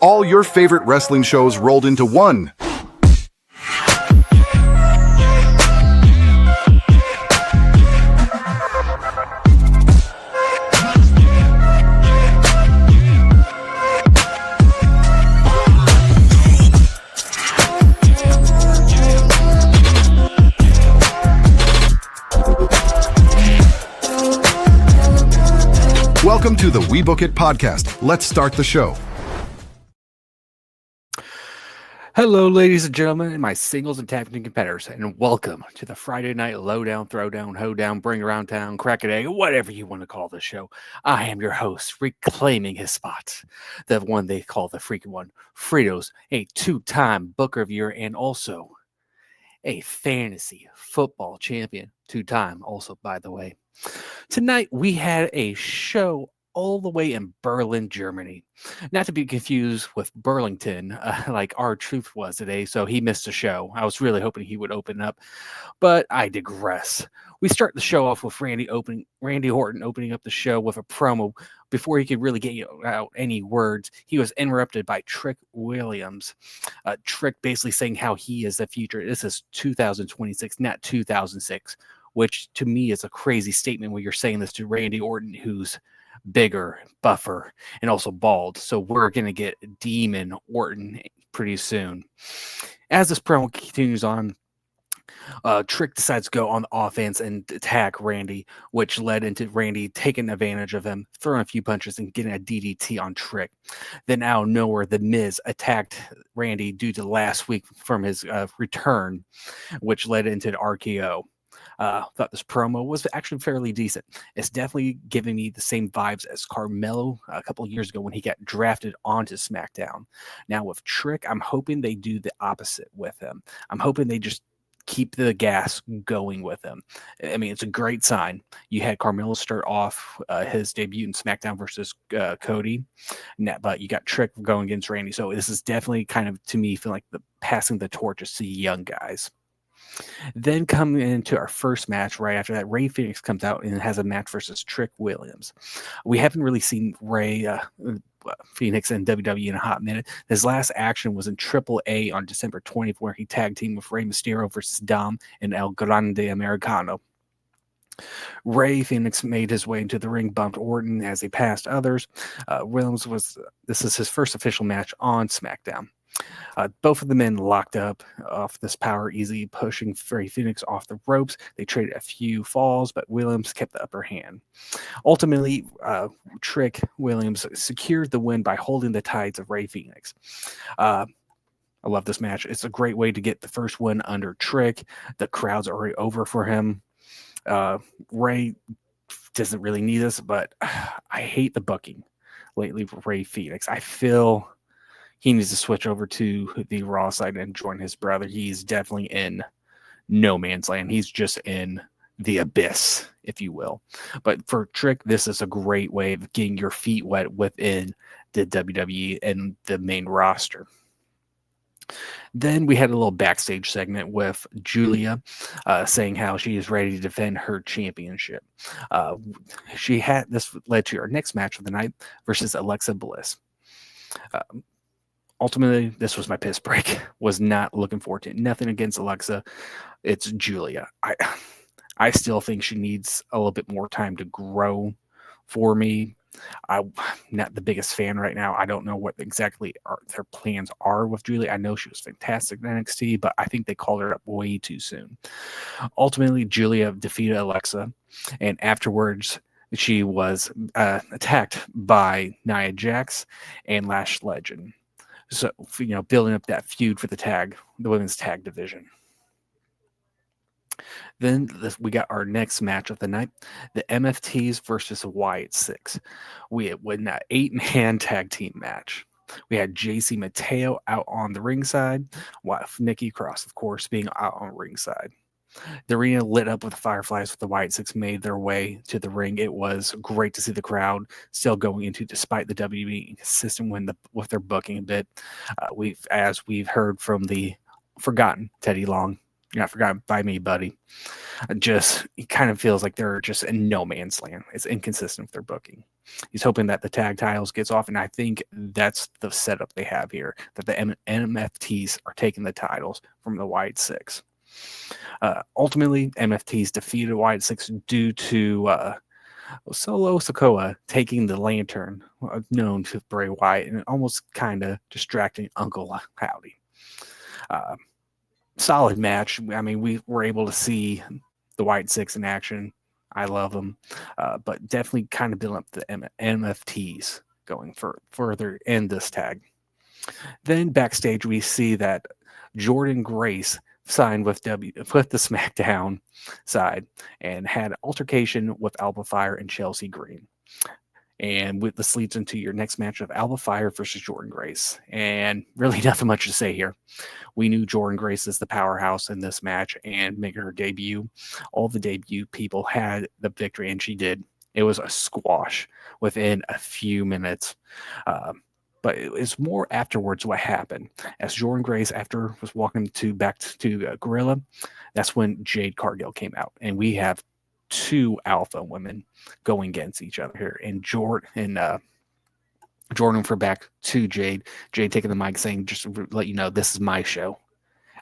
All your favorite wrestling shows rolled into one. Welcome to the We Book It podcast. Let's start the show. Hello, ladies and gentlemen, and my singles and tag team competitors, and welcome to the Friday Night Lowdown, Throwdown, Hoedown, Bring Around Town, Crack an Egg, whatever you want to call the show. I am your host, reclaiming his spot, the one they call the freaking one, FRITOS, a two-time Booker of Year, and also a fantasy football champion, two-time also, by the way. Tonight, we had a show all the way in Berlin, Germany. Not to be confused with Burlington, like R-Truth was today, so he missed the show. I was really hoping he would open up, but I digress. We start the show off with Randy Orton opening up the show with a promo. Before he could really get out any words, he was interrupted by Trick Williams. Trick basically saying how he is the future. This is 2026, not 2006, which to me is a crazy statement when you're saying this to Randy Orton, who's bigger, buffer, and also bald. So we're going to get Demon Orton pretty soon. As this promo continues on, Trick decides to go on the offense and attack Randy, which led into Randy taking advantage of him, throwing a few punches and getting a DDT on Trick. Then out of nowhere, The Miz attacked Randy due to last week from his return, which led into the RKO. Thought this promo was actually fairly decent. It's definitely giving me the same vibes as Carmelo a couple of years ago when he got drafted onto SmackDown. Now with Trick, I'm hoping they do the opposite with him. I'm hoping they just keep the gas going with him. I mean, it's a great sign. You had Carmelo start off his debut in SmackDown versus Cody, but you got Trick going against Randy. So this is definitely kind of, to me, feel like passing the torches to young guys. Then coming into our first match right after that, Rey Fenix comes out and has a match versus Trick Williams. We haven't really seen Rey Fenix in WWE in a hot minute. His last action was in AAA on December 20th, where he tag teamed with Rey Mysterio versus Dom in El Grande Americano. Rey Fenix made his way into the ring, bumped Orton as he passed others. This is his first official match on SmackDown. Both of the men locked up off this power, easy pushing Rey Fenix off the ropes. They traded a few falls, but Williams kept the upper hand. Ultimately, Trick Williams secured the win by holding the tides of Rey Fenix. I love this match. It's a great way to get the first win under Trick. The crowd's already over for him. Rey doesn't really need this, but I hate the booking lately for Rey Fenix. I feel he needs to switch over to the Raw side and join his brother. He's definitely in no man's land. He's just in the abyss, if you will. But for Trick, this is a great way of getting your feet wet within the WWE and the main roster. Then we had a little backstage segment with Giulia saying how she is ready to defend her championship. This led to our next match of the night versus Alexa Bliss. Ultimately, this was my piss break. Was not looking forward to it. Nothing against Alexa. It's Giulia. I still think she needs a little bit more time to grow for me. I'm not the biggest fan right now. I don't know what exactly their plans are with Giulia. I know she was fantastic in NXT, but I think they called her up way too soon. Ultimately, Giulia defeated Alexa, and afterwards, she was attacked by Nia Jax and Lash Legend. So, building up that feud for the women's tag division. Then we got our next match of the night, the MFTs versus Wyatt Six. We had an 8-man tag team match. We had JC Mateo out on the ringside, while Nikki Cross, of course, being out on ringside. The arena lit up with fireflies with the Wyatt Six made their way to the ring. It was great to see the crowd still going into, despite the WWE being consistent with their booking a bit. As we've heard from the forgotten Teddy Long, you're not forgotten by me, buddy. It kind of feels like they're just in no man's land. It's inconsistent with their booking. He's hoping that the tag titles gets off, and I think that's the setup they have here, that the MFTs are taking the titles from the Wyatt Six. Ultimately, MFTs defeated Wyatt Six due to Solo Sikoa taking the lantern, known to Bray Wyatt, and almost kind of distracting Uncle Howdy. Solid match. I mean, we were able to see the Wyatt Six in action. I love them, but definitely kind of build up the MFTs going further in this tag. Then backstage, we see that Jordynne Grace signed with the SmackDown side and had altercation with Alba Fire and Chelsea Green. And this leads into your next match of Alba Fire versus Jordynne Grace. And really nothing much to say here. We knew Jordynne Grace is the powerhouse in this match and making her debut. All the debut people had the victory, and she did. It was a squash within a few minutes. But it was more afterwards what happened. As Jordynne Grace, after was walking back to Gorilla, that's when Jade Cargill came out. And we have two alpha women going against each other here. And Jordynne for back to Jade. Jade taking the mic saying, just to let you know, this is my show.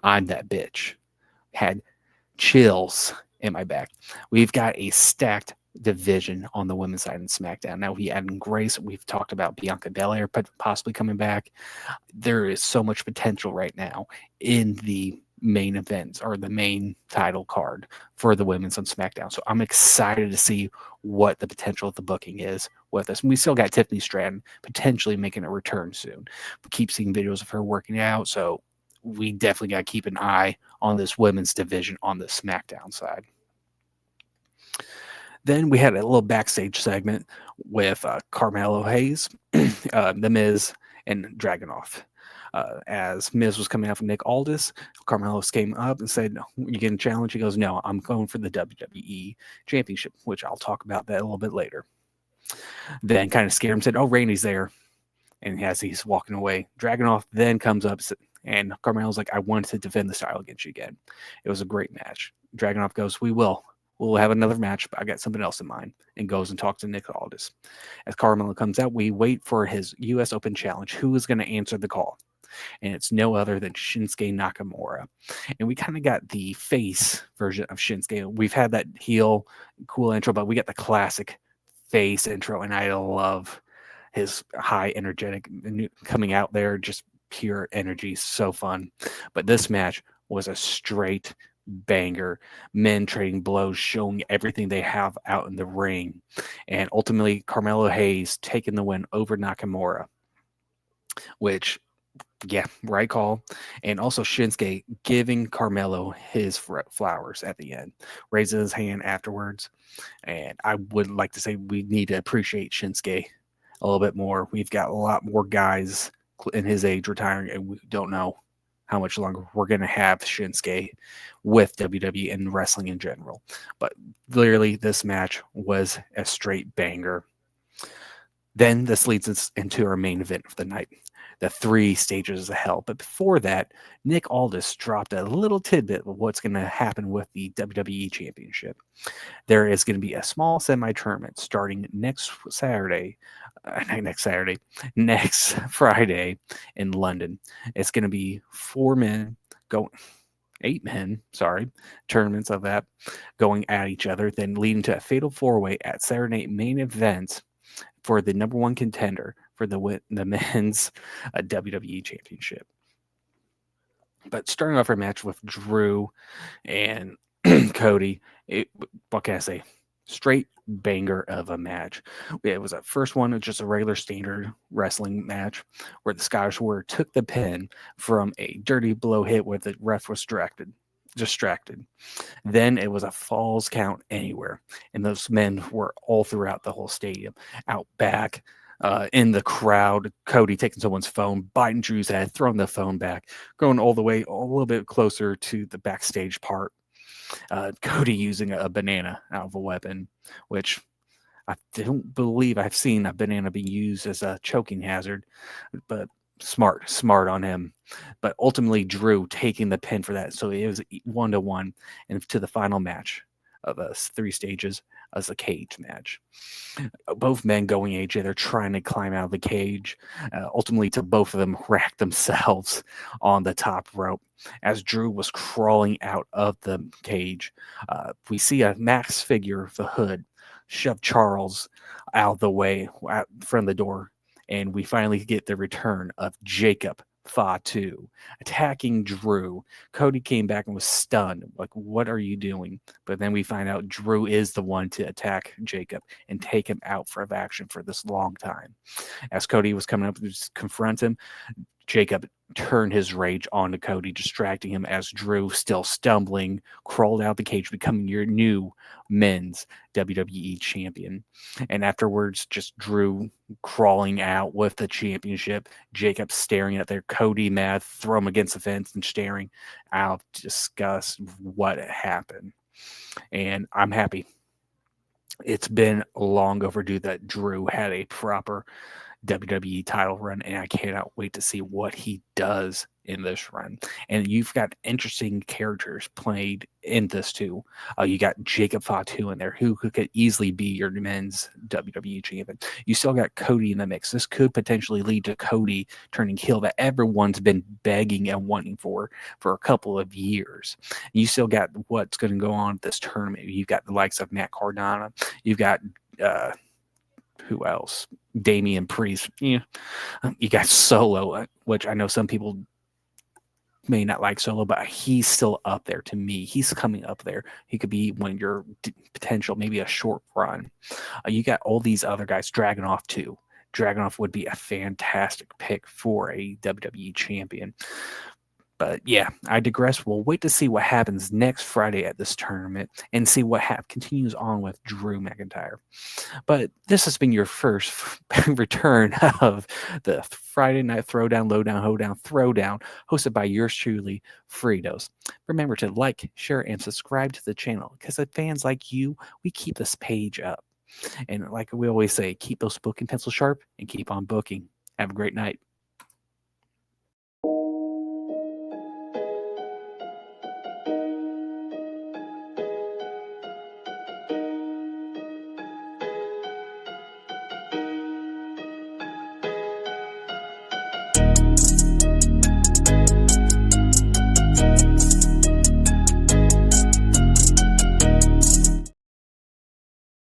I'm that bitch. Had chills in my back. We've got a stacked division on the women's side in SmackDown. Now we add in Grace. We've talked about Bianca Belair possibly coming back. There is so much potential right now in the main events or the main title card for the women's on SmackDown. So I'm excited to see what the potential of the booking is with us. And we still got Tiffany Stratton potentially making a return soon. We keep seeing videos of her working out. So we definitely got to keep an eye on this women's division on the SmackDown side. Then we had a little backstage segment with Carmelo Hayes, The Miz, and Dragunov. As Miz was coming out from Nick Aldis, Carmelo came up and said, "You getting challenged?" He goes, "No, I'm going for the WWE Championship," which I'll talk about that a little bit later. Then kind of scared him, said, "Oh, Randy's there." And as he's walking away, Dragunov then comes up and Carmelo's like, "I wanted to defend the title against you again." It was a great match. Dragunov goes, We'll have another match, but I got something else in mind," and goes and talks to Nick Aldis. As Carmelo comes out, we wait for his U.S. Open challenge. Who is going to answer the call? And it's no other than Shinsuke Nakamura. And we kind of got the face version of Shinsuke. We've had that heel cool intro, but we got the classic face intro, and I love his high energetic coming out there, just pure energy, so fun. But this match was a straight banger, men trading blows, showing everything they have out in the ring, and ultimately Carmelo Hayes taking the win over Nakamura, which, yeah, right call. And also Shinsuke giving Carmelo his flowers at the end, raises his hand afterwards. And I would like to say we need to appreciate Shinsuke a little bit more. We've got a lot more guys in his age retiring, and we don't know how much longer we're going to have Shinsuke with WWE and wrestling in general. But clearly this match was a straight banger. Then this leads us into our main event of the night, the 3 stages of hell. But before that, Nick Aldis dropped a little tidbit of what's going to happen with the WWE Championship. There is going to be a small semi-tournament starting next Friday in London. It's going to be 8 men, tournaments of that going at each other, then leading to a fatal 4-way at Saturday Night Main Event for the number 1 contender for the men's WWE Championship. But starting off our match with Drew and Cody, what can I say? Straight banger of a match. It was a first one, just a regular standard wrestling match where the Scottish Warrior took the pin from a dirty blow hit where the ref was distracted. Then it was a falls count anywhere, and those men were all throughout the whole stadium, out back, in the crowd. Cody taking someone's phone, biting Drew's head, throwing the phone back, going all the way a little bit closer to the backstage part. Cody using a banana out of a weapon, which I don't believe I've seen a banana be used as a choking hazard, but smart on him. But ultimately Drew taking the pin for that. So it was 1-1 and to the final match. of the 3 stages as a cage match. Both men going at each other, trying to climb out of the cage, ultimately to both of them rack themselves on the top rope. As Drew was crawling out of the cage, we see a Max figure, the Hood, shove Charles out of the way, out from the door, and we finally get the return of Jacob Fatu attacking Drew. Cody came back and was stunned. Like, what are you doing? But then we find out Drew is the one to attack Jacob and take him out for action for this long time. As Cody was coming up to confront him, Jacob turned his rage onto Cody, distracting him as Drew, still stumbling, crawled out the cage, becoming your new men's WWE champion. And afterwards, just Drew crawling out with the championship, Jacob staring at their Cody mad, throw him against the fence and staring out of disgust what happened. And I'm happy. It's been long overdue that Drew had a proper WWE title run, and I cannot wait to see what he does in this run. And you've got interesting characters played in this too. You got Jacob Fatu in there, who could easily be your men's WWE champion. You still got Cody in the mix. This could potentially lead to Cody turning heel that everyone's been begging and wanting for a couple of years. And you still got what's going to go on at this tournament. You've got the likes of Matt Cardona. You've got who else? Damian Priest. Yeah. You got Solo, which I know some people may not like Solo, but he's still up there to me. He's coming up there. He could be one of your potential, maybe a short run. You got all these other guys. Dragunov too. Dragunov would be a fantastic pick for a WWE champion. But yeah, I digress. We'll wait to see what happens next Friday at this tournament and see what continues on with Drew McIntyre. But this has been your first return of the Friday Night Throwdown, Lowdown, Hoedown, Throwdown, hosted by yours truly, Fritos. Remember to like, share, and subscribe to the channel because of fans like you, we keep this page up. And like we always say, keep those booking pencils sharp and keep on booking. Have a great night.